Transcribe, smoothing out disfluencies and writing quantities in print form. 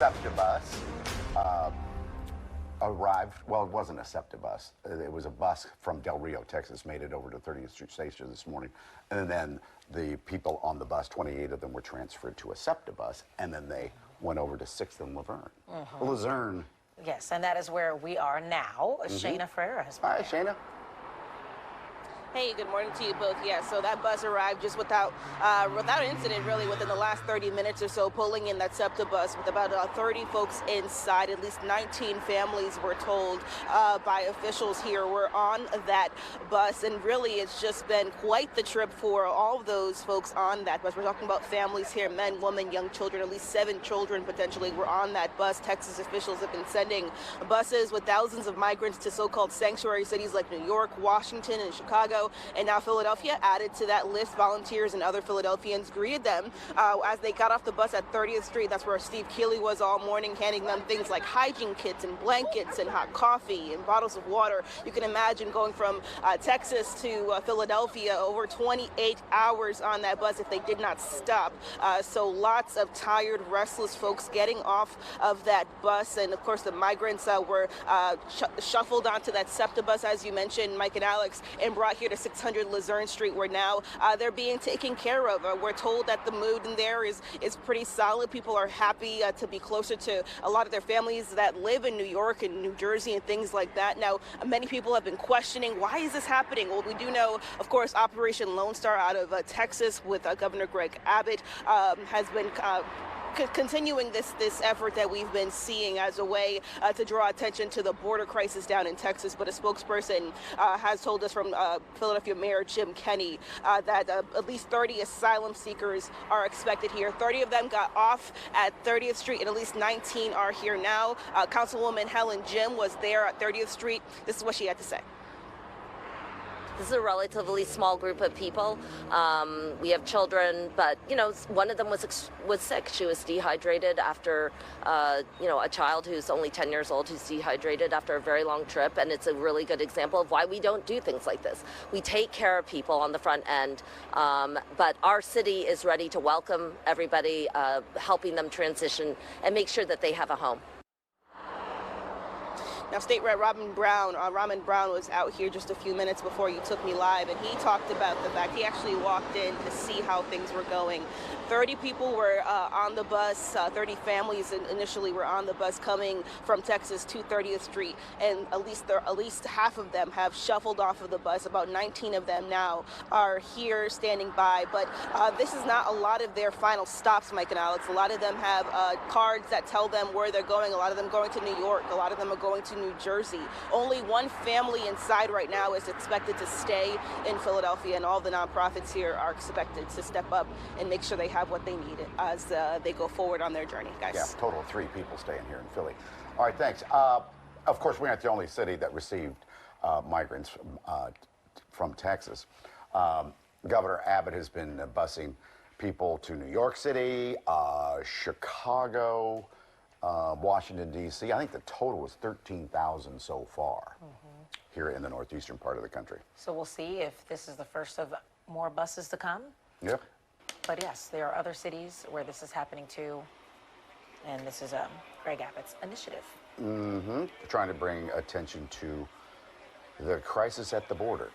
SEPTA bus arrived. Well, it wasn't a SEPTA bus. It was a bus from Del Rio, Texas, made it over to 30th Street Station this morning. And then the people on the bus, 28 of them, were transferred to a SEPTA bus, and then they went over to 6th and Laverne. Luzerne. Yes, and that is where we are now. Shayna Ferreira has been. Hi, Shayna. Hey, good morning to you both. Yeah, so that bus arrived just without incident, really, within the last 30 minutes or so, pulling in that SEPTA bus with about 30 folks inside. At least 19 families were told by officials here were on that bus. And really, it's just been quite the trip for all of those folks on that bus. We're talking about families here, men, women, young children. At least 7 children potentially were on that bus. Texas officials have been sending buses with thousands of migrants to so-called sanctuary cities like New York, Washington, and Chicago. And now Philadelphia added to that list. Volunteers and other Philadelphians greeted them as they got off the bus at 30th Street. That's where Steve Keeley was all morning, handing them things like hygiene kits and blankets and hot coffee and bottles of water. You can imagine going from Texas to Philadelphia over 28 hours on that bus if they did not stop. So lots of tired, restless folks getting off of that bus. And of course, the migrants were shuffled onto that SEPTA bus, as you mentioned, Mike and Alex, and brought here to 600 Luzerne Street, where now they're being taken care of. We're told that the mood in there is pretty solid. People are happy to be closer to a lot of their families that live in New York and New Jersey and things like that. Now, many people have been questioning, why is this happening? Well, we do know, of course, Operation Lone Star out of Texas with Governor Greg Abbott has been continuing this effort that we've been seeing as a way to draw attention to the border crisis down in Texas. But a spokesperson has told us from Philadelphia Mayor Jim Kenney that at least 30 asylum seekers are expected here. 30 of them got off at 30th Street, and at least 19 are here now. Councilwoman Helen Jim was there at 30th Street. This is what she had to say. This is a relatively small group of people. We have children, but one of them was sick. She was dehydrated after, a child who's only 10 years old who's dehydrated after a very long trip, and it's a really good example of why we don't do things like this. We take care of people on the front end, but our city is ready to welcome everybody, helping them transition and make sure that they have a home. Now, State Rep Raman Brown was out here just a few minutes before you took me live, and he talked about the fact he actually walked in to see how things were going. 30 people were on the bus, 30 families initially were on the bus coming from Texas to 30th Street, and at least half of them have shuffled off of the bus. About 19 of them now are here standing by, but this is not a lot of their final stops, Mike and Alex. A lot of them have cards that tell them where they're going. A lot of them going to New York. A lot of them are going to New Jersey. Only one family inside right now is expected to stay in Philadelphia, and all the nonprofits here are expected to step up and make sure they have what they need as they go forward on their journey, guys. Yeah, total of 3 people staying here in Philly. All right, thanks. Of course, we aren't the only city that received migrants from Texas. Governor Abbott has been busing people to New York City, Chicago, Washington, D.C. I think the total was 13,000 so far here in the northeastern part of the country. So we'll see if this is the first of more buses to come. Yep. But yes, there are other cities where this is happening too, and this is Greg Abbott's initiative. Trying to bring attention to the crisis at the border.